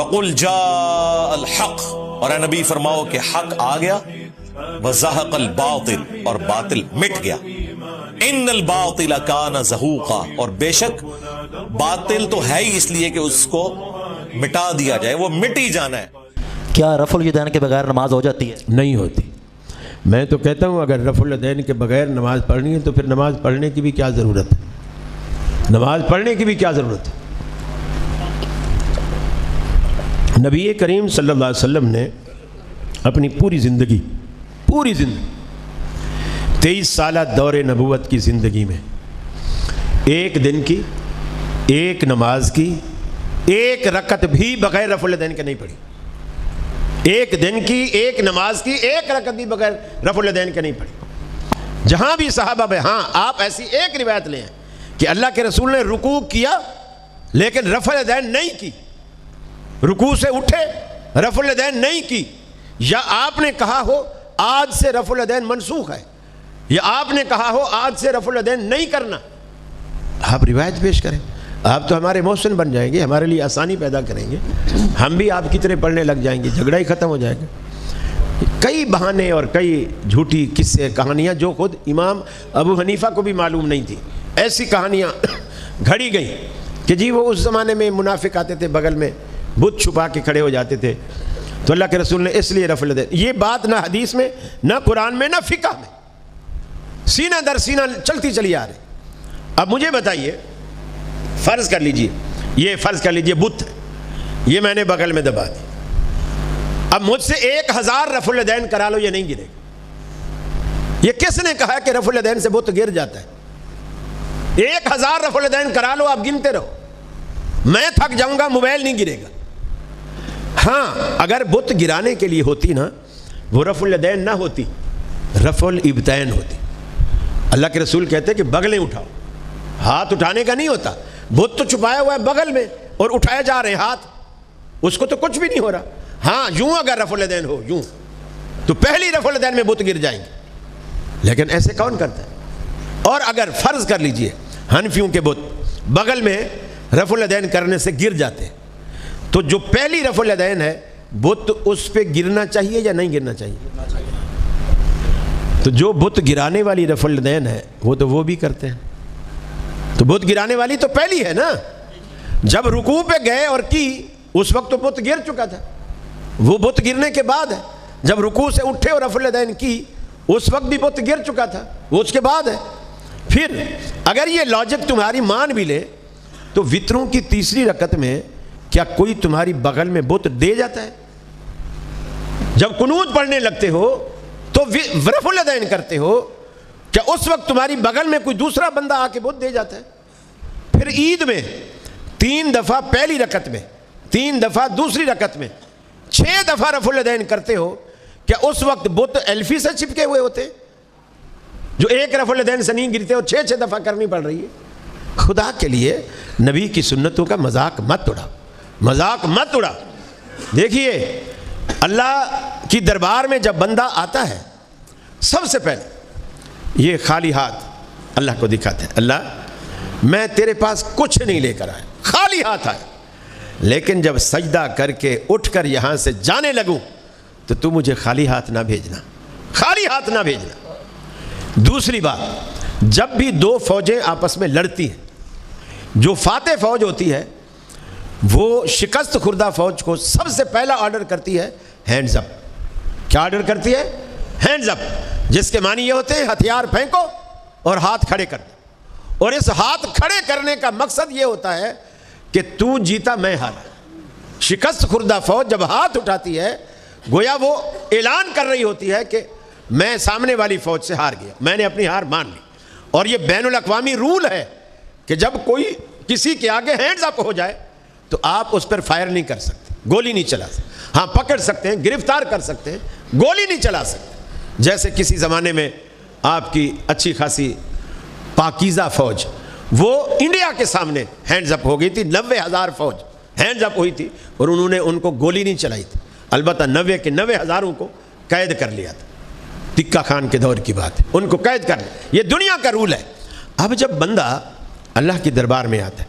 وَقُلْ جَاءَ الْحَقُّ، اور اے نبی فرماؤ کہ حق آ گیا، وَزَهَقَ الْبَاطِلُ، اور باطل مٹ گیا، إِنَّ الْبَاطِلَ كَانَ زَهُوقًا، اور بے شک باطل تو ہے ہی اس لیے کہ اس کو مٹا دیا جائے، وہ مٹ ہی جانا ہے۔ کیا رفع الیدین کے بغیر نماز ہو جاتی ہے؟ نہیں ہوتی۔ میں تو کہتا ہوں اگر رفع الیدین کے بغیر نماز پڑھنی ہے تو پھر نماز پڑھنے کی بھی کیا ضرورت ہے، نماز پڑھنے کی بھی کیا ضرورت ہے۔ نبی کریم صلی اللہ علیہ وسلم نے اپنی پوری زندگی 23 سالہ دور نبوت کی زندگی میں ایک دن کی ایک نماز کی ایک رکعت بھی بغیر رفع الیدین کے نہیں پڑھی، ایک دن کی ایک نماز کی ایک رکعت بھی بغیر رفع الیدین کے نہیں پڑھی۔ جہاں بھی صحابہ میں، ہاں آپ ایسی ایک روایت لیں کہ اللہ کے رسول نے رکوع کیا لیکن رفع الیدین نہیں کی، رکوع سے اٹھے رفع الیدین نہیں کی، یا آپ نے کہا ہو آج سے رفع الیدین منسوخ ہے، یا آپ نے کہا ہو آج سے رفع الیدین نہیں کرنا، آپ روایت پیش کریں، آپ تو ہمارے محسن بن جائیں گے، ہمارے لیے آسانی پیدا کریں گے، ہم بھی آپ کی طرح پڑھنے لگ جائیں گے، جھگڑا ہی ختم ہو جائے گا۔ کئی بہانے اور کئی جھوٹی قصے کہانیاں جو خود امام ابو حنیفہ کو بھی معلوم نہیں تھی، ایسی کہانیاں گھڑی گئیں کہ جی وہ اس زمانے میں منافق آتے تھے بغل میں بت چھپا کے کھڑے ہو جاتے تھے، تو اللہ کے رسول نے اس لیے رفع الیدین، یہ بات نہ حدیث میں نہ قرآن میں نہ فقہ میں، سینہ در سینہ چلتی چلی آ رہی۔ اب مجھے بتائیے، فرض کر لیجئے بت ہے، یہ میں نے بغل میں دبا دی، اب مجھ سے 1000 رفع الیدین کرا لو، یہ نہیں گرے گا۔ یہ کس نے کہا کہ رفع الیدین سے بت گر جاتا ہے؟ 1000 رفع الیدین کرا لو، آپ گنتے رہو، میں تھک جاؤں گا، موبائل نہیں گرے گا۔ ہاں اگر بت گرانے کے لیے ہوتی نا، وہ رفع الیدین نہ ہوتی، رفع الابطین ہوتی۔ اللہ کے رسول کہتے کہ بغلیں اٹھاؤ، ہاتھ اٹھانے کا نہیں ہوتا، بت تو چھپایا ہوا ہے بغل میں اور اٹھائے جا رہے ہیں ہاتھ، اس کو تو کچھ بھی نہیں ہو رہا۔ ہاں یوں اگر رفع الیدین ہو یوں تو پہلی رفع الیدین میں بت گر جائیں گے، لیکن ایسے کون کرتا ہے؟ اور اگر فرض کر لیجئے حنفیوں کے بت بغل میں رفع الیدین کرنے سے گر جاتے ہیں، تو جو پہلی رفع الیدین ہے بت اس پہ گرنا چاہیے یا نہیں گرنا چاہیے؟ تو جو بت گرانے والی رفع الیدین ہے وہ بھی کرتے ہیں، تو بت گرانے والی تو پہلی ہے نا، جب رکوع پہ گئے اور کی اس وقت تو بت گر چکا تھا، وہ بت گرنے کے بعد ہے، جب رکوع سے اٹھے اور رفع الیدین کی اس وقت بھی بت گر چکا تھا، وہ اس کے بعد ہے۔ پھر اگر یہ لاجک تمہاری مان بھی لے تو وتروں کی تیسری رکعت میں کیا کوئی تمہاری بغل میں بت دے جاتا ہے؟ جب قنوت پڑھنے لگتے ہو تو رفع الیدین کرتے ہو، کیا اس وقت تمہاری بغل میں کوئی دوسرا بندہ آ کے بت دے جاتا ہے؟ پھر عید میں 3 دفعہ پہلی رکعت میں، 3 دفعہ دوسری رکعت میں، 6 دفعہ رفع الیدین کرتے ہو، کیا اس وقت بت ایلفی سے چپکے ہوئے ہوتے جو ایک رفع الیدین سے نہیں گرتے اور 6 دفعہ کرنی پڑ رہی ہے؟ خدا کے لیے نبی کی سنتوں کا مذاق مت اڑا۔ دیکھیے اللہ کی دربار میں جب بندہ آتا ہے سب سے پہلے یہ خالی ہاتھ اللہ کو دکھاتا ہے، اللہ میں تیرے پاس کچھ نہیں لے کر آیا، خالی ہاتھ آیا، لیکن جب سجدہ کر کے اٹھ کر یہاں سے جانے لگوں تو مجھے خالی ہاتھ نہ بھیجنا۔ دوسری بات، جب بھی 2 فوجیں آپس میں لڑتی ہیں، جو فاتح فوج ہوتی ہے وہ شکست خوردہ فوج کو سب سے پہلا آرڈر کرتی ہے ہینڈز اپ۔ کیا آرڈر کرتی ہے؟ ہینڈز اپ، جس کے معنی یہ ہوتے ہیں ہتھیار پھینکو اور ہاتھ کھڑے کر دو، اور اس ہاتھ کھڑے کرنے کا مقصد یہ ہوتا ہے کہ تو جیتا میں ہارا۔ شکست خوردہ فوج جب ہاتھ اٹھاتی ہے گویا وہ اعلان کر رہی ہوتی ہے کہ میں سامنے والی فوج سے ہار گیا، میں نے اپنی ہار مان لی۔ اور یہ بین الاقوامی رول ہے کہ جب کوئی کسی کے آگے ہینڈز اپ ہو جائے تو آپ اس پر فائر نہیں کر سکتے، گولی نہیں چلا سکتے، ہاں پکڑ سکتے ہیں، گرفتار کر سکتے ہیں، گولی نہیں چلا سکتے۔ جیسے کسی زمانے میں آپ کی اچھی خاصی پاکیزہ فوج وہ انڈیا کے سامنے ہینڈز اپ ہو گئی تھی، 90,000 فوج ہینڈز اپ ہوئی تھی اور انہوں نے ان کو گولی نہیں چلائی تھی، البتہ 90 کے 90,000 کو قید کر لیا تھا۔ تکہ خان کے دور کی بات ہے، ان کو قید کر لیا، یہ دنیا کا رول ہے۔ اب جب بندہ اللہ کی دربار میں آتا ہے،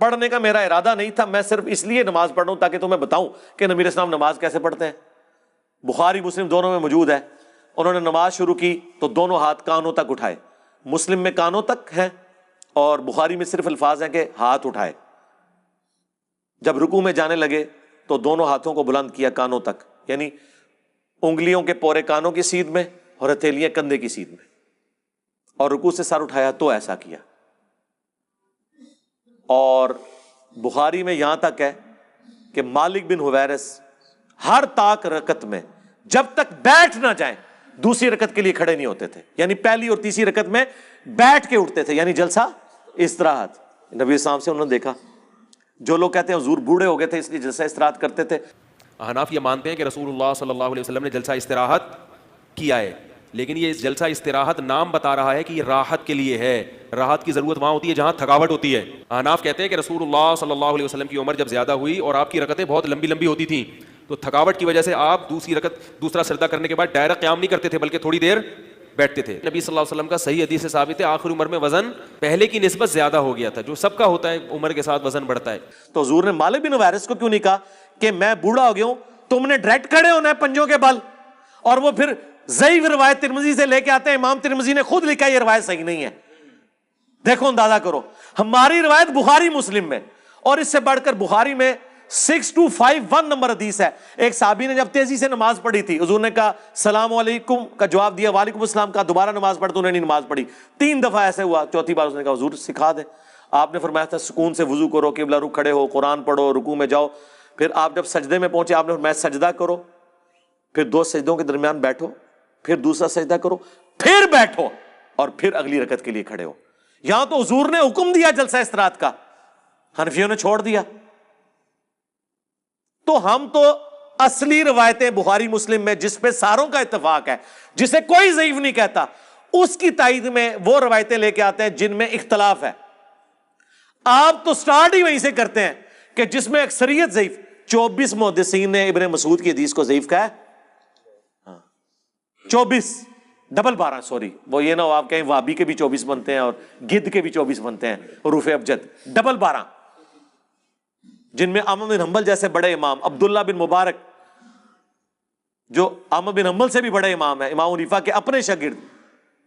پڑھنے کا میرا ارادہ نہیں تھا، میں صرف اس لیے نماز پڑھ رہا ہوں تاکہ تمہیں بتاؤں کہ نبی علیہ السلام نماز کیسے پڑھتے ہیں۔ بخاری مسلم دونوں میں موجود ہے، انہوں نے نماز شروع کی تو دونوں ہاتھ کانوں تک اٹھائے، مسلم میں کانوں تک ہیں اور بخاری میں صرف الفاظ ہیں کہ ہاتھ اٹھائے۔ جب رکوع میں جانے لگے تو دونوں ہاتھوں کو بلند کیا کانوں تک، یعنی انگلیوں کے پورے کانوں کی سیدھ میں اور ہتھیلیاں کندھے کی سیدھ میں، اور رکوع سے سر اٹھایا تو ایسا کیا۔ اور بخاری میں یہاں تک ہے کہ مالک بن حویرث ہر طاق رکعت میں جب تک بیٹھ نہ جائیں دوسری رکعت کے لیے کھڑے نہیں ہوتے تھے، یعنی پہلی اور تیسری رکعت میں بیٹھ کے اٹھتے تھے، یعنی جلسہ استراحت۔ نبی السلام سے انہوں نے دیکھا، جو لوگ کہتے ہیں حضور بوڑھے ہو گئے تھے اس لیے جلسہ استراحت کرتے تھے، احناف یہ مانتے ہیں کہ رسول اللہ صلی اللہ علیہ وسلم نے جلسہ استراحت کیا ہے، لیکن یہ جلسہ استراحت نام بتا رہا ہے کہ یہ راحت کے لیے ہے، راحت کی ضرورت وہاں ہوتی ہے جہاں تھکاوٹ ہوتی ہے۔ احناف کہتے ہیں کہ رسول اللہ صلی اللہ علیہ وسلم کی عمر جب زیادہ ہوئی اور آپ کی رکعتیں بہت لمبی لمبی ہوتی تھیں تو تھکاوٹ کی وجہ سے آپ دوسرا سجدہ کرنے کے بعد ڈائریکٹ قیام نہیں کرتے تھے بلکہ تھوڑی دیر بیٹھتے تھے۔ نبی صلی اللہ علیہ وسلم کا صحیح حدیث سے ثابت ہے آخر عمر میں وزن پہلے کی نسبت زیادہ ہو گیا تھا، جو سب کا ہوتا ہے عمر کے ساتھ وزن بڑھتا ہے۔ تو حضور نے مالک بن حویرث کو کیوں نہیں کہا کہ میں بوڑھا ہو گیا ہوں، تم نے ڈائریکٹ کھڑے ہونا ہے پنجوں کے بل؟ اور وہ پھر ضعیف روایت ترمذی سے لے کے آتے ہیں، امام ترمذی نے خود لکھا یہ روایت صحیح نہیں ہے۔ دیکھو اندازہ کرو، ہماری روایت بخاری مسلم میں، اور اس سے بڑھ کر بخاری میں 6251 نمبر حدیث ہے۔ ایک صحابی نے جب تیزی سے نماز پڑھی تھی، حضور نے کہا السلام علیکم کا جواب دیا، وعلیکم السلام کا، دوبارہ نماز پڑھ تو انہوں نے نہیں نماز پڑھی، 3 دفعہ ایسے ہوا، چوتھی بار اس نے کہا حضور سکھا دیں۔ آپ نے فرمایا تھا سکون سے وضو کرو، قبلہ رخ کھڑے ہو، قرآن پڑھو، رکوع میں جاؤ، پھر آپ جب سجدے میں پہنچے آپ نے فرمایا سجدہ کرو، پھر 2 سجدوں کے درمیان بیٹھو، پھر دوسرا سجدہ کرو، پھر بیٹھو، اور پھر اگلی رکعت کے لیے کھڑے ہو۔ یہاں تو حضور نے حکم دیا جلسہ استراحت کا، حنفیوں نے چھوڑ دیا۔ تو ہم تو اصلی روایتیں بخاری مسلم میں جس پہ ساروں کا اتفاق ہے، جسے کوئی ضعیف نہیں کہتا، اس کی تائید میں وہ روایتیں لے کے آتے ہیں جن میں اختلاف ہے۔ آپ تو سٹارٹ ہی وہیں سے کرتے ہیں کہ جس میں اکثریت ضعیف، 24 محدثین نے ابن مسعود کی حدیث کو ضعیف کہا ہے، 24 ڈبل 12، سوری وہ یہ نہ ہو آپ کہیں وابی کے بھی 24 بنتے ہیں اور گد کے بھی 24 بنتے ہیں، حروف ابجد، ڈبل 12، جن میں احمد بن حنبل جیسے بڑے امام، عبداللہ بن مبارک جو احمد بن حنبل سے بھی بڑے امام ہیں، امام حنیفہ کے اپنے شاگرد،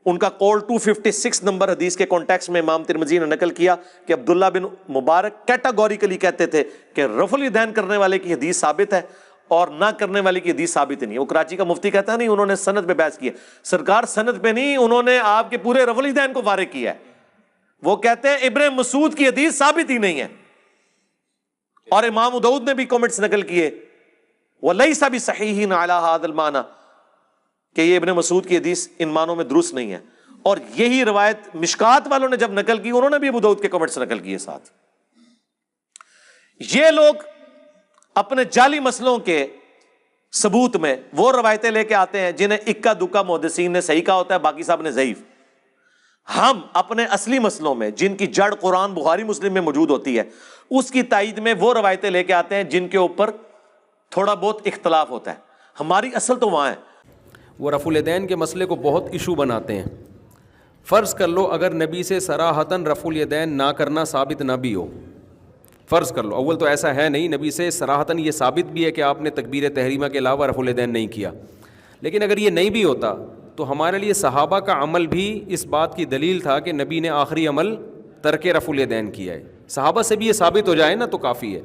ان کا قول 256 نمبر حدیث کے کانٹیکسٹ میں امام ترمذی نے نقل کیا کہ عبداللہ بن مبارک کیٹاگوریکلی کہتے تھے کہ رفع الیدین کرنے والے کی حدیث ثابت ہے اور نہ کرنے والی کی حدیث ثابت نہیں ہے۔ وہ کراچی کا مفتی کہتا ہے نہیں، انہوں نے سند پہ بحث کی ہے، سرکار سند پہ نہیں، انہوں نے آپ کے پورے رفع الیدین کو فارغ کیا ہے۔ وہ کہتے ہیں ابن مسعود کی حدیث ثابت ہی نہیں ہے، اور امام داؤد نے بھی کمنٹس نقل کیے وَلَيْسَ بِصَحِيحٍ عَلَى هَذَا الْمَعْنَى کہ یہ ابن مسعود کی حدیث ان معنوں میں درست نہیں ہے۔ اور یہی روایت مشکات والوں نے جب نقل کی انہوں نے بھی ابو داؤد کے کمنٹس نقل کیے ساتھ۔ یہ لوگ اپنے جعلی مسئلوں کے ثبوت میں وہ روایتیں لے کے آتے ہیں جنہیں اکا دکا محدثین نے صحیح کہا ہوتا ہے، باقی صاحب نے ضعیف۔ ہم اپنے اصلی مسئلوں میں جن کی جڑ قرآن بخاری مسلم میں موجود ہوتی ہے اس کی تائید میں وہ روایتیں لے کے آتے ہیں جن کے اوپر تھوڑا بہت اختلاف ہوتا ہے۔ ہماری اصل تو وہاں ہے۔ وہ رفع الیدین کے مسئلے کو بہت ایشو بناتے ہیں۔ فرض کر لو اگر نبی سے صراحتاً رفع الیدین نہ کرنا ثابت نہ بھی ہو، فرض کر لو، اول تو ایسا ہے نہیں، نبی سے صراحتاً یہ ثابت بھی ہے کہ آپ نے تکبیر تحریمہ کے علاوہ رفع الیدین نہیں کیا، لیکن اگر یہ نہیں بھی ہوتا تو ہمارے لیے صحابہ کا عمل بھی اس بات کی دلیل تھا کہ نبی نے آخری عمل ترک رفع الیدین کیا ہے۔ صحابہ سے بھی یہ ثابت ہو جائے نا تو کافی ہے۔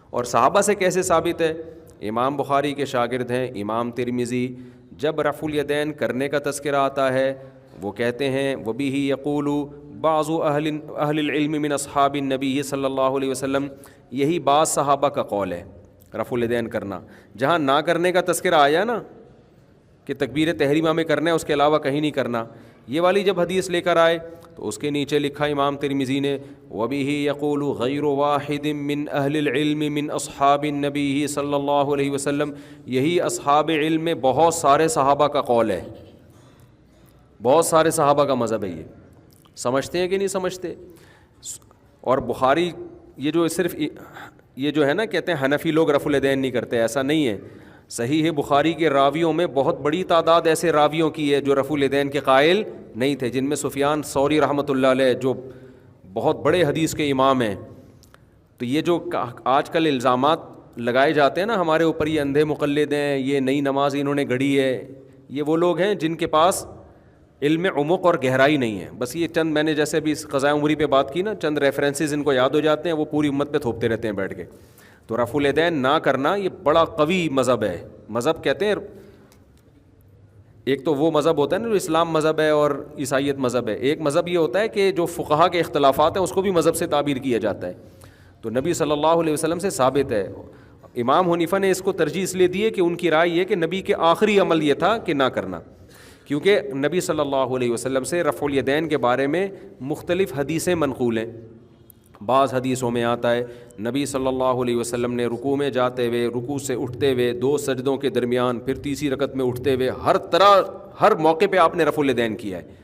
اور صحابہ سے کیسے ثابت ہے؟ امام بخاری کے شاگرد ہیں امام ترمذی، جب رفع الیدین کرنے کا تذکرہ آتا ہے وہ کہتے ہیں وَبِهِ يَقُولُ بعض اہل العلم من اصحاب النبی صلی اللہ علیہ وسلم، یہی بعض صحابہ کا قول ہے رفع الیدین کرنا۔ جہاں نہ کرنے کا تذکرہ آیا نا کہ تکبیر تحریمہ میں کرنا ہے اس کے علاوہ کہیں نہیں کرنا، یہ والی جب حدیث لے کر آئے تو اس کے نیچے لکھا امام ترمذی نے وَبِهِ يَقُولُ غَيْرُ وَاحِدٍ مِّنْ أَهْلِ الْعِلْمِ مِّنْ أَصْحَابِ النَّبِيِّ صلی اللہ علیہ وسلم، یہی اصحاب علم میں بہت سارے صحابہ کا قول ہے، بہت سارے صحابہ کا مذہب ہے۔ یہ سمجھتے ہیں کہ نہیں سمجھتے؟ اور بخاری یہ جو صرف یہ جو ہے نا کہتے ہیں حنفی لوگ رفع الیدین نہیں کرتے، ایسا نہیں ہے۔ صحیح ہے بخاری کے راویوں میں بہت بڑی تعداد ایسے راویوں کی ہے جو رفع الیدین کے قائل نہیں تھے، جن میں سفیان ثوری رحمۃ اللہ علیہ جو بہت بڑے حدیث کے امام ہیں، تو یہ جو آج کل الزامات لگائے جاتے ہیں نا ہمارے اوپر، یہ اندھے مقلد ہیں، یہ نئی نماز انہوں نے گھڑی ہے، یہ وہ لوگ ہیں جن کے پاس علم عمق اور گہرائی نہیں ہے. بس یہ چند میں نے جیسے ابھی قضاء عمری پہ بات کی نا، چند ریفرنسز ان کو یاد ہو جاتے ہیں، وہ پوری امت پہ تھوپتے رہتے ہیں بیٹھ کے. تو رفع الیدین نہ کرنا یہ بڑا قوی مذہب ہے. مذہب کہتے ہیں ایک تو وہ مذہب ہوتا ہے نا جو اسلام مذہب ہے اور عیسائیت مذہب ہے، ایک مذہب یہ ہوتا ہے کہ جو فقہا کے اختلافات ہیں اس کو بھی مذہب سے تعبیر کیا جاتا ہے. تو نبی صلی اللہ علیہ وسلم سے ثابت ہے. امام حنیفہ نے اس کو ترجیح اس لیے دی ہے کہ ان کی رائے یہ کہ نبی کے آخری عمل یہ تھا کہ نہ کرنا، کیونکہ نبی صلی اللہ علیہ وسلم سے رفع الیدین کے بارے میں مختلف حدیثیں منقول ہیں. بعض حدیثوں میں آتا ہے نبی صلی اللہ علیہ وسلم نے رکوع میں جاتے ہوئے، رکوع سے اٹھتے ہوئے، 2 سجدوں کے درمیان، پھر تیسری رکعت میں اٹھتے ہوئے، ہر موقع پہ آپ نے رفع الیدین کیا ہے.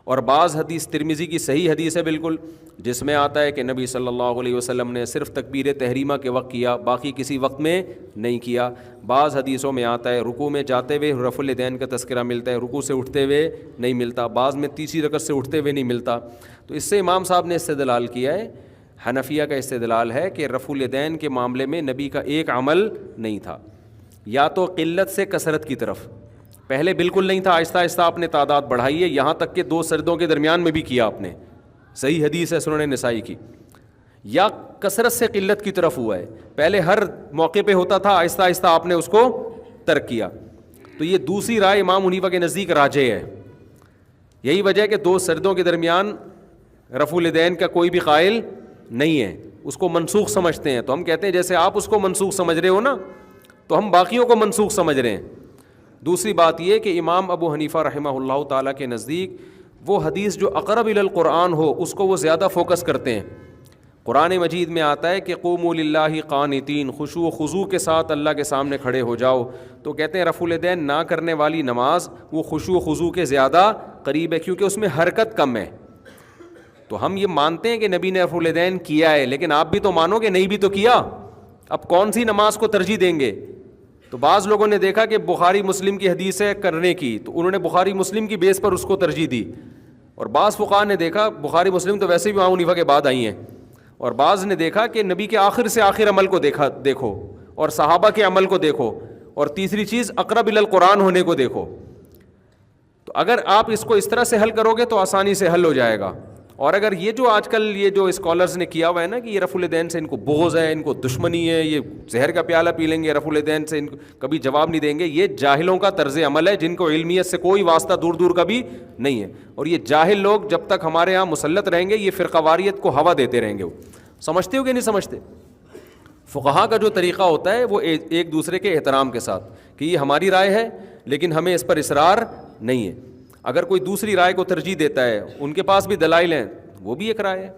اور بعض حدیث ترمذی کی صحیح حدیث ہے بالکل، جس میں آتا ہے کہ نبی صلی اللہ علیہ وسلم نے صرف تکبیر تحریمہ کے وقت کیا، باقی کسی وقت میں نہیں کیا. بعض حدیثوں میں آتا ہے رکوع میں جاتے ہوئے رفع الیدین کا تذکرہ ملتا ہے، رکوع سے اٹھتے ہوئے نہیں ملتا، بعض میں تیسری رکعت سے اٹھتے ہوئے نہیں ملتا. تو اس سے امام صاحب نے استدلال کیا ہے، حنفیہ کا استدلال ہے کہ رفع الیدین کے معاملے میں نبی کا ایک عمل نہیں تھا، یا تو قلت سے کثرت کی طرف، پہلے بالکل نہیں تھا، آہستہ آہستہ آپ نے تعداد بڑھائی ہے، یہاں تک کہ 2 سجدوں کے درمیان میں بھی کیا آپ نے، صحیح حدیث ہے سنن نسائی کی. یا کثرت سے قلت کی طرف ہوا ہے، پہلے ہر موقع پہ ہوتا تھا، آہستہ آہستہ آپ نے اس کو ترک کیا. تو یہ دوسری رائے امام حنیفہ کے نزدیک راجح ہے. یہی وجہ ہے کہ 2 سجدوں کے درمیان رفع الیدین کا کوئی بھی قائل نہیں ہے، اس کو منسوخ سمجھتے ہیں. تو ہم کہتے ہیں جیسے آپ اس کو منسوخ سمجھ رہے ہو نا، تو ہم باقیوں کو منسوخ سمجھ رہے ہیں. دوسری بات یہ کہ امام ابو حنیفہ رحمہ اللہ تعالیٰ کے نزدیک وہ حدیث جو اقرب الی القرآن ہو اس کو وہ زیادہ فوکس کرتے ہیں. قرآن مجید میں آتا ہے کہ قوموا للہ قانتین، خشوع و خضوع کے ساتھ اللہ کے سامنے کھڑے ہو جاؤ. تو کہتے ہیں رفع الیدین نہ کرنے والی نماز وہ خشوع و خضوع کے زیادہ قریب ہے، کیونکہ اس میں حرکت کم ہے. تو ہم یہ مانتے ہیں کہ نبی نے رفع الیدین کیا ہے، لیکن آپ بھی تو مانو کہ نہیں بھی تو کیا. اب کون سی نماز کو ترجیح دیں گے؟ تو بعض لوگوں نے دیکھا کہ بخاری مسلم کی حدیث ہے کرنے کی، تو انہوں نے بخاری مسلم کی بیس پر اس کو ترجیح دی. اور بعض فقہاء نے دیکھا بخاری مسلم تو ویسے بھی امام حنیفہ کے بعد آئی ہیں، اور بعض نے دیکھا کہ نبی کے آخر سے آخر عمل کو دیکھو، اور صحابہ کے عمل کو دیکھو، اور تیسری چیز اقرب الی القرآن ہونے کو دیکھو. تو اگر آپ اس کو اس طرح سے حل کرو گے تو آسانی سے حل ہو جائے گا. اور اگر یہ جو آج کل یہ جو اسکالرز نے کیا ہوا ہے نا کہ یہ رفع الیدین سے ان کو بغض ہے، ان کو دشمنی ہے، یہ زہر کا پیالہ پی لیں گے، رفع الیدین سے ان کو کبھی جواب نہیں دیں گے، یہ جاہلوں کا طرز عمل ہے جن کو علمیت سے کوئی واسطہ دور دور کا بھی نہیں ہے. اور یہ جاہل لوگ جب تک ہمارے ہاں مسلط رہیں گے یہ فرقہ واریت کو ہوا دیتے رہیں گے. وہ سمجھتے ہو کہ نہیں سمجھتے؟ فقہا کا جو طریقہ ہوتا ہے وہ ایک دوسرے کے احترام کے ساتھ کہ یہ ہماری رائے ہے لیکن ہمیں اس پر اصرار نہیں ہے. اگر کوئی دوسری رائے کو ترجیح دیتا ہے، ان کے پاس بھی دلائل ہیں، وہ بھی ایک رائے ہے.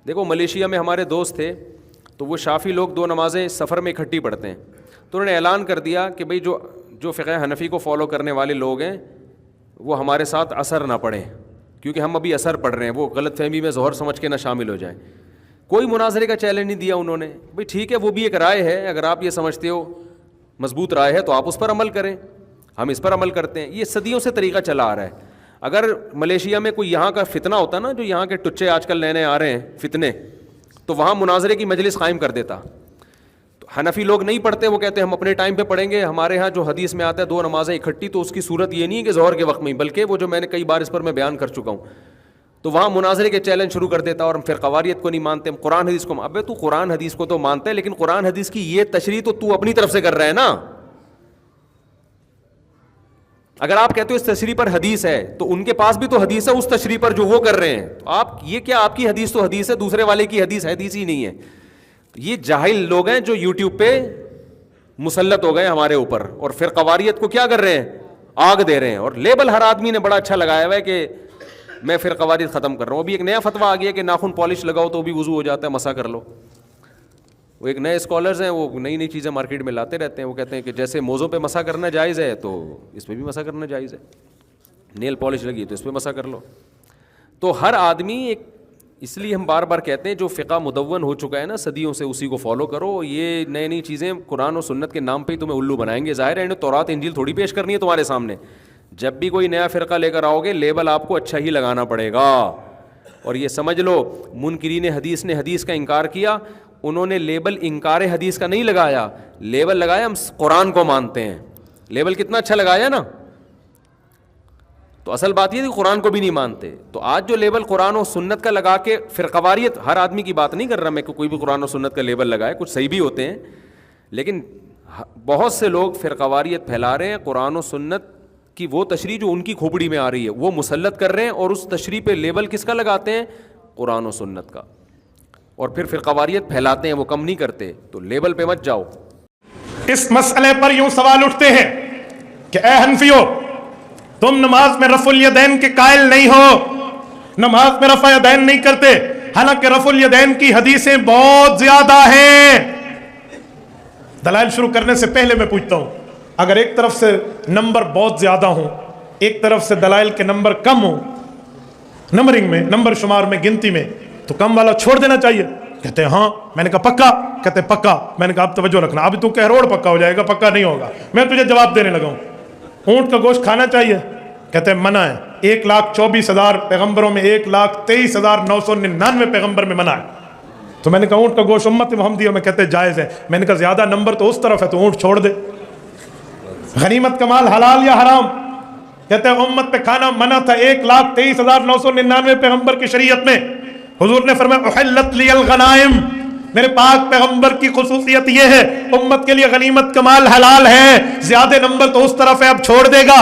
دیکھو ملیشیا میں ہمارے دوست تھے، تو وہ شافی لوگ 2 نمازیں سفر میں اکٹھی پڑھتے ہیں. تو انہوں نے اعلان کر دیا کہ بھئی جو فقہ حنفی کو فالو کرنے والے لوگ ہیں وہ ہمارے ساتھ عصر نہ پڑھیں، کیونکہ ہم ابھی عصر پڑھ رہے ہیں، وہ غلط فہمی میں ظہر سمجھ کے نہ شامل ہو جائیں. کوئی مناظرے کا چیلنج نہیں دیا انہوں نے. بھئی ٹھیک ہے، وہ بھی ایک رائے ہے، اگر آپ یہ سمجھتے ہو مضبوط رائے ہے تو آپ اس پر عمل کریں، ہم اس پر عمل کرتے ہیں. یہ صدیوں سے طریقہ چلا آ رہا ہے. اگر ملیشیا میں کوئی یہاں کا فتنہ ہوتا نا، جو یہاں کے ٹچے آج کل نئے نئے آ رہے ہیں فتنے، تو وہاں مناظرے کی مجلس قائم کر دیتا. تو حنفی لوگ نہیں پڑھتے، وہ کہتے ہیں ہم اپنے ٹائم پہ پڑھیں گے. ہمارے ہاں جو حدیث میں آتا ہے 2 نمازیں اکٹھی، تو اس کی صورت یہ نہیں ہے کہ ظہر کے وقت میں ہی، بلکہ وہ جو میں نے کئی بار اس پر میں بیان کر چکا ہوں. تو وہاں مناظرے کے چیلنج شروع کر دیتا، اور ہم فرقہ واریت کو نہیں مانتے، ہم قرآن حدیث کو. ابے تو قرآن حدیث کو تو مانتا ہے، لیکن قرآن حدیث کی یہ تشریح تو اپنی طرف سے کر رہا ہے نا. اگر آپ کہتے ہو اس تشریح پر حدیث ہے تو ان کے پاس بھی تو حدیث ہے اس تشریح پر جو وہ کر رہے ہیں. تو آپ یہ کیا، آپ کی حدیث تو حدیث ہے، دوسرے والے کی حدیث ہی نہیں ہے. یہ جاہل لوگ ہیں جو یوٹیوب پہ مسلط ہو گئے ہمارے اوپر، اور فرقہ واریت کو کیا کر رہے ہیں، آگ دے رہے ہیں. اور لیبل ہر آدمی نے بڑا اچھا لگایا ہوا ہے کہ میں فرقہ واریت ختم کر رہا ہوں. ابھی ایک نیا فتویٰ آ گیا کہ ناخن پالش لگاؤ تو بھی وضو ہو جاتا ہے، مسح کر لو. وہ ایک نئے اسکالرز ہیں، وہ نئی نئی چیزیں مارکیٹ میں لاتے رہتے ہیں. وہ کہتے ہیں کہ جیسے موزوں پہ مسح کرنا جائز ہے تو اس پہ بھی مسح کرنا جائز ہے، نیل پالش لگی تو اس پہ مسح کر لو. تو ہر آدمی ایک، اس لیے ہم بار بار کہتے ہیں جو فقہ مدون ہو چکا ہے نا صدیوں سے، اسی کو فالو کرو. یہ نئی نئی چیزیں قرآن و سنت کے نام پہ ہی تمہیں الو بنائیں گے. ظاہر ہے انہیں تورات انجیل تھوڑی پیش کرنی ہے تمہارے سامنے. جب بھی کوئی نیا فرقہ لے کر آؤ گے لیبل آپ کو اچھا ہی لگانا پڑے گا. اور یہ سمجھ لو منکرین حدیث نے حدیث کا انکار کیا، انہوں نے لیبل انکار حدیث کا نہیں لگایا, لیبل لگایا ہم قرآن کو مانتے ہیں. لیبل کتنا اچھا لگایا نا. تو اصل بات یہ کہ قرآن کو بھی نہیں مانتے. تو آج جو لیبل قرآن و سنت کا لگا کے فرقواریت, ہر آدمی کی بات نہیں کر رہا میں کہ کوئی بھی قرآن و سنت کا لیبل لگائے, کچھ صحیح بھی ہوتے ہیں, لیکن بہت سے لوگ فرقواریت پھیلا رہے ہیں. قرآن و سنت کی وہ تشریح جو ان کی کھوپڑی میں آ رہی ہے وہ مسلط کر رہے ہیں, اور اس تشریح پہ لیبل کس کا لگاتے ہیں؟ قرآن و سنت کا, اور پھر فرقواریت پھیلاتے ہیں. وہ کم نہیں کرتے, تو لیبل پہ مت جاؤ. اس مسئلے پر یوں سوال اٹھتے ہیں کہ اے حنفیو, تم نماز میں رفع الیدین کے قائل نہیں ہو, نماز میں رفع الیدین نہیں کرتے, حالانکہ رفع الیدین کی حدیثیں بہت زیادہ ہیں. دلائل شروع کرنے سے پہلے میں پوچھتا ہوں, اگر ایک طرف سے نمبر بہت زیادہ ہوں, ایک طرف سے دلائل کے نمبر کم ہوں, نمبرنگ میں, نمبر شمار میں, گنتی میں, تو کم والا چھوڑ دینا چاہیے. کہتے ہیں ہاں. میں نے کہا پکا؟ کہتے ہیں پکا. میں نے کہا اب توجہ رکھنا, اب تو کروڑ پکا ہو جائے گا, پکا نہیں ہوگا. میں تجھے جواب دینے لگا ہوں. اونٹ کا گوشت کھانا چاہیے؟ کہتے ہیں منع ہے. 1,24,000 پیغمبروں میں 1,23,999 پیغمبر میں منع ہے. تو میں نے کہا اونٹ کا گوشت امت محمدیہ میں کہتے جائز ہے. میں نے کہا زیادہ نمبر تو اس طرف ہے تو اونٹ چھوڑ دے. غنیمت کا مال حلال یا حرام؟ کہتے ہیں امت پہ کھانا منع تھا 1,23,999 پیغمبر کی شریعت میں. حضور نے فرمایا احلت لی الغنائم, میرے پاک پیغمبر کی خصوصیت یہ ہے امت کے لیے غنیمت کا مال حلال ہے. زیادہ نمبر تو اس طرف ہے, اب چھوڑ دے گا.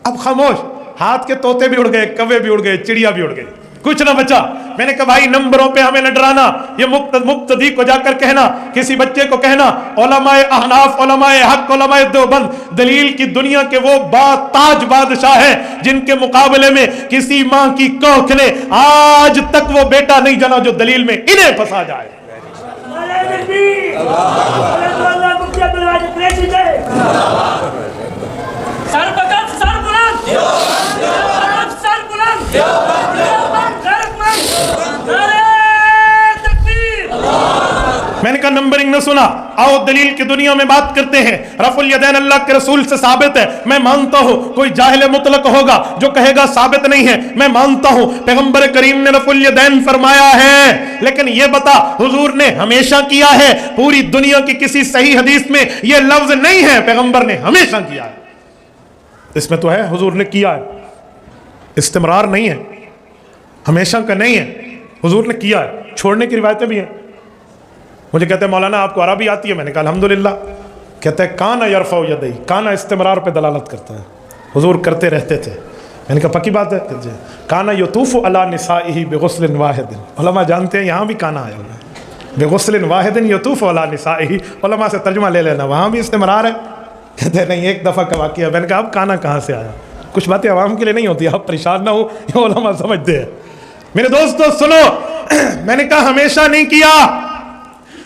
اب خاموش. ہاتھ کے طوطے بھی اڑ گئے, کوے بھی اڑ گئے, چڑیا بھی اڑ گئی, کچھ نہ بچا. میں نے کہا بھائی نمبروں پہ ہمیں نہ ڈرانا. یہ مقتدی کو جا کر کہنا, کسی بچے کو کہنا علماء احناف, علماء حق, علماء دیوبند دلیل کی دنیا کے وہ تاج بادشاہ ہیں جن کے مقابلے میں کسی ماں کی کوکھ نے آج تک وہ بیٹا نہیں جنا جو دلیل میں انہیں پھنسا جائے. میں نے کہا نمبرنگ نہ سنا, آؤ دلیل کی دنیا میں بات کرتے ہیں. رفع الیدین اللہ کے رسول سے ثابت ہے, میں مانتا ہوں. کوئی جاہل مطلق ہوگا جو کہے گا ثابت نہیں ہے, میں مانتا ہوں پیغمبر کریم نے رفع الیدین فرمایا ہے, لیکن یہ بتا حضور نے ہمیشہ کیا ہے؟ پوری دنیا کی کسی صحیح حدیث میں یہ لفظ نہیں ہے پیغمبر نے ہمیشہ کیا ہے. اس میں تو ہے حضور نے کیا ہے, استمرار نہیں ہے, ہمیشہ کا نہیں ہے, حضور نے کیا ہے. چھوڑنے کی روایتیں بھی ہیں. مجھے کہتے ہیں مولانا آپ کو عربی آتی ہے؟ میں نے کہا الحمدللہ. کہتے ہیں کانا یرفع یدیہ, کانا استمرار پہ دلالت کرتا ہے, حضور کرتے رہتے تھے. میں نے کہا پکی بات ہے؟ کانا یطوف علی نسائہ بغسل واحد. علماء جانتے ہیں یہاں بھی کانا آیا ہوا ہے, بغسل واحد یطوف علی نسائہ. علماء سے ترجمہ لے لینا, وہاں بھی استمرار ہے. کہتے ہیں نہیں, ایک دفعہ کا واقعہ. میں نے کہا اب کانا کہاں سے آیا؟ کچھ باتیں عوام کے لیے نہیں ہوتی, آپ پریشان نہ ہو, یہ علماء سمجھتے ہیں. میرے دوستو سنو, میں نے کہا ہمیشہ نہیں کیا,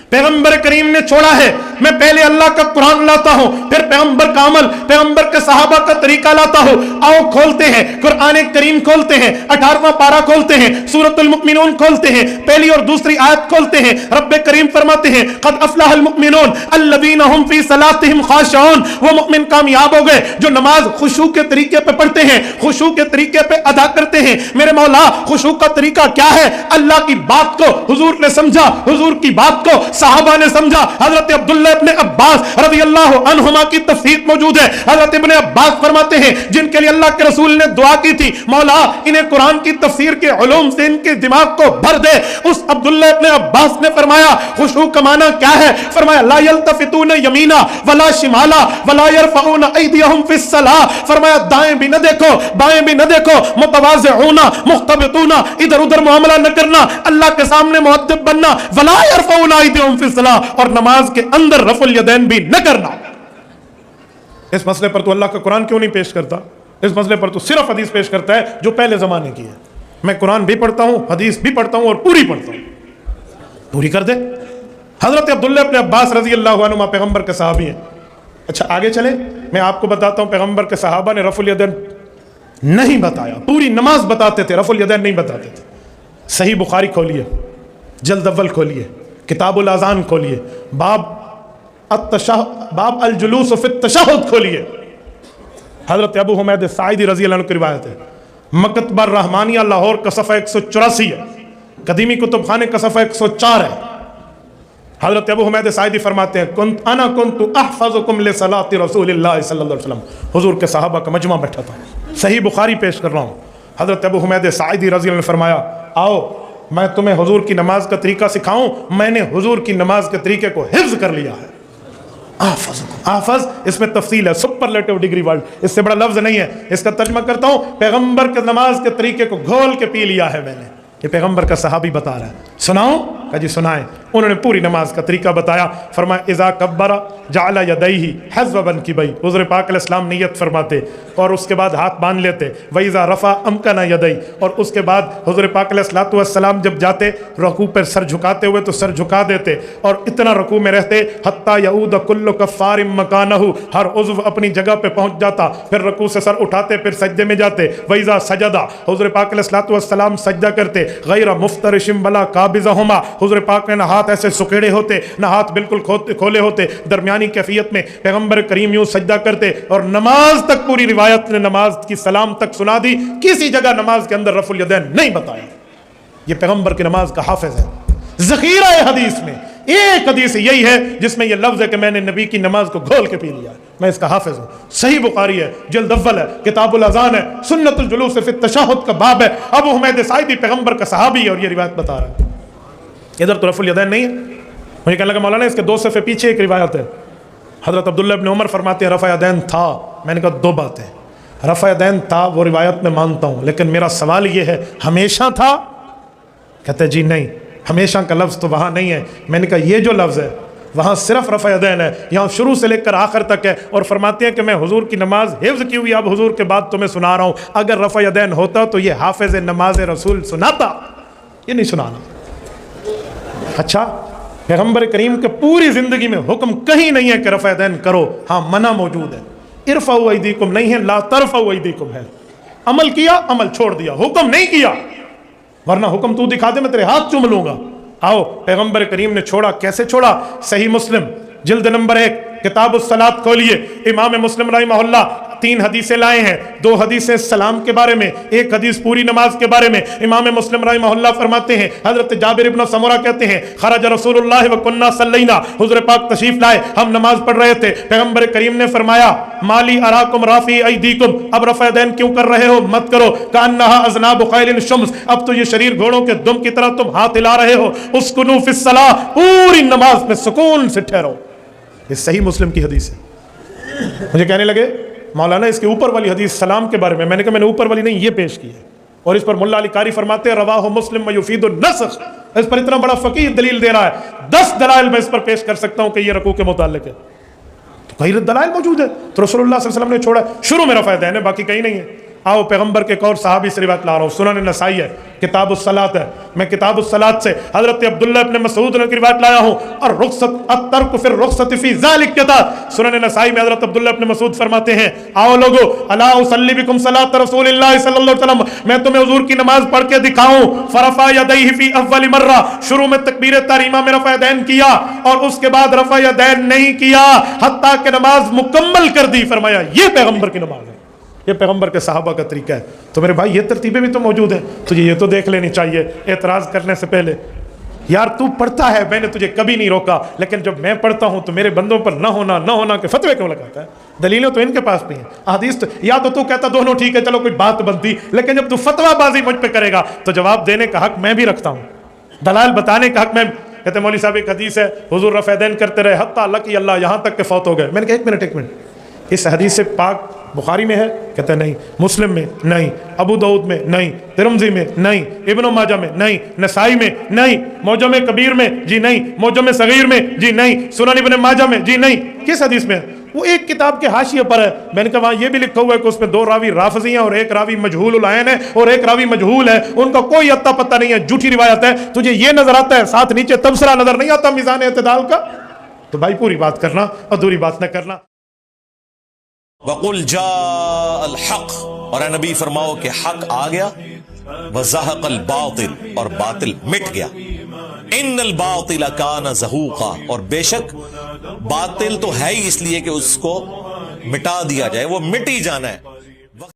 پیغمبر کریم نے چھوڑا ہے. میں پہلے اللہ کا قرآن لاتا ہوں, پھر پیغمبر کا عمل, پیغمبر کے صحابہ کا طریقہ لاتا ہوں. آؤ کھولتے ہیں قرآن کریم, کھولتے ہیں 18واں پارہ, کھولتے ہیں سورۃ المؤمنون, کھولتے ہیں پہلی اور دوسری آیت کھولتے ہیں. رب کریم فرماتے ہیں قد افلح المؤمنون الذین هم فی صلاتهم خاشعون. وہ مؤمن کامیاب ہو گئے جو نماز خشوع کے طریقے پہ پڑھتے ہیں, خشوع کے طریقے پہ ادا کرتے ہیں. میرے مولا خشوع کا طریقہ کیا ہے؟ اللہ کی بات کو حضور نے سمجھا, حضور کی بات کو صحابہ نے سمجھا. حضرت عبداللہ ابن عباس رضی اللہ عنہما کی تفسیر موجود ہے. حضرت ابن عباس فرماتے ہیں جن کے لیے اللہ کے رسول نے دعا کی تھی مولا انہیں قرآن کی تفسیر کے علوم سے ان کے دماغ کو بھر دے. اس عبداللہ ابن عباس نے فرمایا خشوع کا معنی کیا ہے؟ فرمایا لا یلتفتون یمینا ولا شمالا ولا یرفعون ایدیہم فی الصلاۃ. فرمایا دائیں بھی نہ دیکھو, بائیں بھی نہ دیکھو, متواضعون مختبطون, ادھر ادھر معاملہ نہ کرنا, اللہ کے سامنے مؤدب بننا. ولا یرفعون ایدیہم فی الصلاۃ, اور نماز کے اندر رفع الیدین بھی نہ کرنا. اس مسئلے پر تو اللہ کا قرآن کیوں نہیں پیش کرتا؟ اس مسئلے پر تو صرف حدیث پیش کرتا ہے جو پہلے زمانے کی ہے. میں قرآن بھی پڑھتا ہوں, حدیث بھی پڑھتا ہوں, اور پوری پڑھتا ہوں. پوری کر دے. حضرت عبداللہ ابن عباس رضی اللہ عنہما پیغمبر کے صحابی ہیں. اچھا آگے چلیں, میں آپ کو بتاتا ہوں پیغمبر کے صحابہ نے رفع الیدین نہیں بتایا, پوری نماز بتاتے تھے, رفع الیدین نہیں بتاتے تھے. صحیح بخاری کھولیے, جلد اول کھولیے, کتاب الاذان کھولیے, باب الجلوس فی التشہد کھولیے. حضرت ابو حمید ساعدی رضی اللہ عنہ کی روایت ہے, مکتبہ الرحمانیہ لاہور کا صفحہ 184 ہے, قدیمی کتب خانے کا صفحہ 104 ہے. حضرت ابو حمید ساعدی فرماتے ہیں کنتو احفظکم لصلاۃ رسول اللہ صلی اللہ علیہ وسلم، حضور کے صحابہ کا مجمع بیٹھا تھا، صحیح بخاری پیش کر رہا ہوں۔ حضرت ابو حمید ساعدی رضی اللہ عنہ نے فرمایا آؤ میں تمہیں حضور کی نماز کا طریقہ سکھاؤں، میں نے حضور کی نماز کے طریقے کو حفظ کر لیا ہے۔ احفظ اس میں تفصیل ہے، سپرلیٹو ڈگری ورڈ، اس سے بڑا لفظ نہیں ہے، اس کا ترجمہ کرتا ہوں، پیغمبر کے نماز کے طریقے کو گھول کے پی لیا ہے میں نے۔ یہ پیغمبر کا صحابی بتا رہا ہے، سناؤں؟ کہا جی سنائیں۔ انہوں نے پوری نماز کا طریقہ بتایا، فرمایا اذا کبر جعل یدیہ حذو منکبیہ، حضور پاک علیہ السلام نیت فرماتے اور اس کے بعد ہاتھ باندھ لیتے، وَإِذَا رَفَعَ أَمْكَنَ يَدَيْهِ، اور اس کے بعد حضور پاک علیہ السلام جب جاتے رکوع پر سر جھکاتے ہوئے تو سر جھکا دیتے اور اتنا رکوع میں رہتے حتیٰ یعود کل کفار مکانہ، ہر عضو اپنی جگہ پہ پہنچ جاتا، پھر رکوع سے سر اٹھاتے پھر سجدے میں جاتے، وَإِذَا سَجَدَ، حضور پاک علیہ السلام سجدہ کرتے، غیر مفترش ولا قابضہما، حضور پاک نے نہ ہاتھ ایسے سکیڑے ہوتے نہ ہاتھ بالکل کھولے ہوتے، درمیانی کیفیت میں پیغمبر کریم یوں سجدہ کرتے، اور نماز تک پوری روایت نے نماز کی سلام تک سنا دی، کسی جگہ نماز کے اندر رفع الیدین نہیں بتایا۔ یہ پیغمبر کی نماز کا حافظ ہے، ذخیرہ ہے حدیث میں، ایک حدیث یہی ہے جس میں یہ لفظ ہے کہ میں نے نبی کی نماز کو گھول کے پی لیا، میں اس کا حافظ ہوں۔ صحیح بخاری ہے، جلد اول ہے، کتاب الاذان ہے، سنت الجلوس فی التشہد کا باب ہے، ابو حمید ساعدی پیغمبر کا صحابی ہے اور یہ روایت بتا رہا ہے۔ ادھر تو رفع الیدین نہیں ہے، مجھے کہنے لگا مولانا اس کے 2 صفحے پیچھے ایک روایت ہے، حضرت عبداللہ ابن عمر فرماتے ہیں رفع یدین تھا، میں نے کہا 2 باتیں، رفع یدین تھا وہ روایت میں مانتا ہوں، لیکن میرا سوال یہ ہے ہمیشہ تھا؟ کہتے جی نہیں، ہمیشہ کا لفظ تو وہاں نہیں ہے۔ میں نے کہا یہ جو لفظ ہے وہاں صرف رفع یدین ہے، یہاں شروع سے لے کر آخر تک ہے، اور فرماتے ہیں کہ میں حضور کی نماز حفظ کی ہوئی اب حضور کے بعد تمہیں سنا رہا ہوں، اگر رفع یدین ہوتا تو یہ حافظ نماز رسول سناتا، یہ نہیں سنانا۔ اچھا، پیغمبر کریم کے پوری زندگی میں حکم کہیں نہیں ہے کہ رفع یدین کرو، ہاں منع موجود ہے، ارفعوا ایدیکم نہیں ہے، لا ترفعوا ایدیکم ہے، عمل کیا عمل چھوڑ دیا، حکم نہیں کیا، ورنہ حکم تو دکھا دے میں تیرے ہاتھ چوم لوں گا۔ آؤ پیغمبر کریم نے چھوڑا، کیسے چھوڑا؟ صحیح مسلم جلد نمبر 1 کتاب الصلاۃ کھولیے، امام مسلم رحمہ اللہ 3 حدیثیں لائے ہیں، 2 حدیثیں سلام کے بارے میں، 1 حدیث پوری نماز کے بارے میں۔ امام مسلم رحمہ اللہ فرماتے ہیں، حضرت جابر ابن سمرہ کہتے ہیں خرج رسول اللہ وکنا صلینا، حضور پاک تشریف لائے، ہم نماز پڑھ رہے تھے، پیغمبر کریم نے فرمایا مالی اراکم رافی ایدیکم، اب رفع یدین کیوں کر رہے ہو؟ مت کرو، کانہا اذناب خیل شمس، اب تو یہ شریر گھوڑوں کے دم کی طرح تم ہاتھ ہلا رہے ہو، اسکنوا فی الصلاۃ، پوری نماز میں سکون سے ٹھہرو۔ یہ صحیح مسلم کی حدیث ہے۔ مجھے کہنے لگے مولانا اس کے اوپر والی حدیث سلام کے بارے میں نے کہا میں نے اوپر والی نہیں یہ پیش کی ہے، اور اس پر ملا علی قاری فرماتے ہیں رواہ مسلم یفید النسخ، اس پر اتنا بڑا فقیہ دلیل دے رہا ہے، 10 دلائل میں اس پر پیش کر سکتا ہوں کہ یہ رکوع کے متعلق ہے، تو کئی دلائل موجود ہے، تو رسول اللہ صلی اللہ علیہ وسلم نے چھوڑا، شروع میں رفع یدین ہے، باقی کہیں نہیں ہے۔ آؤ پیغمبر کے ایک اور صحابی سے روایت لا رہا ہوں، سنن نسائی ہے، کتاب الصلاۃ ہے، میں کتاب الصلاۃ سے حضرت عبداللہ ابن مسعود کی روایت لایا ہوں، اور رخصت الترک فی الرخصت فی ذلک کتاب، سنن نسائی میں حضرت عبداللہ ابن مسعود فرماتے ہیں آؤ لوگو الا اصلی بکم صلاۃ رسول اللہ صلی اللہ علیہ وسلم، میں تمہیں حضور کی نماز پڑھ کے دکھاؤں، فرفع یدیہ فی اول مرہ، شروع میں تکبیر تحریمہ میں رفع یدین کیا اور اس کے بعد رفع یدین نہیں کیا حتیٰ کہ نماز مکمل کر دی، فرمایا یہ پیغمبر کی نماز ہے، یہ پیغمبر کے صحابہ کا طریقہ ہے۔ تو میرے بھائی یہ ترتیبیں بھی تو موجود ہیں، تجھے یہ تو دیکھ لینی چاہیے اعتراض کرنے سے پہلے۔ یار تو پڑھتا ہے، میں نے تجھے کبھی نہیں روکا، لیکن جب میں پڑھتا ہوں تو میرے بندوں پر نہ ہونا کے فتوے کیوں لگاتا ہے؟ دلیلیں تو ان کے پاس بھی ہیں، احادیث تو یا تو کہتا دونوں ٹھیک ہے چلو کوئی بات بنتی، لیکن جب تو فتویٰ بازی مجھ پہ کرے گا تو جواب دینے کا حق میں بھی رکھتا ہوں، دلائل بتانے کا حق میں۔ کہتے مولوی صاحب ایک حدیث ہے حضور رفع یدین کرتے رہے حتیٰ لقی اللہ، یہاں تک کہ فوت ہو گئے۔ میں نے کہا ایک منٹ، اس حدیث سے پاک بخاری میں ہے؟ کہتے ہیں نہیں، مسلم میں نہیں، ابو داؤد میں نہیں، ترمذی میں نہیں، ابن ماجہ میں نہیں، نسائی میں نہیں، معجم کبیر میں جی نہیں، معجم صغیر میں جی نہیں، سنن ابن ماجہ میں جی نہیں۔ کس حدیث میں؟ وہ ایک کتاب کے حاشیے پر ہے، میں نے کہا وہاں یہ بھی لکھا ہوا ہے کہ اس میں 2 راوی رافضی ہیں اور ایک راوی مجہول العین ہے اور ایک راوی مجہول ہے، ان کا کوئی اتا پتہ نہیں ہے، جھوٹی روایت ہے۔ تجھے یہ نظر آتا ہے ساتھ نیچے تبصرہ نظر نہیں آتا میزان اعتدال کا؟ تو بھائی پوری بات کرنا، ادھوری بات نہ کرنا۔ وَقُلْ جَاءَ الْحَقُ، اور اے نبی فرماؤ کہ حق آ گیا، وَزَهَقَ الْبَاطِلُ، اور باطل مٹ گیا، إِنَّ الْبَاطِلَ كَانَ زَهُوقًا، اور بے شک باطل تو ہے ہی اس لیے کہ اس کو مٹا دیا جائے، وہ مٹ ہی جانا ہے۔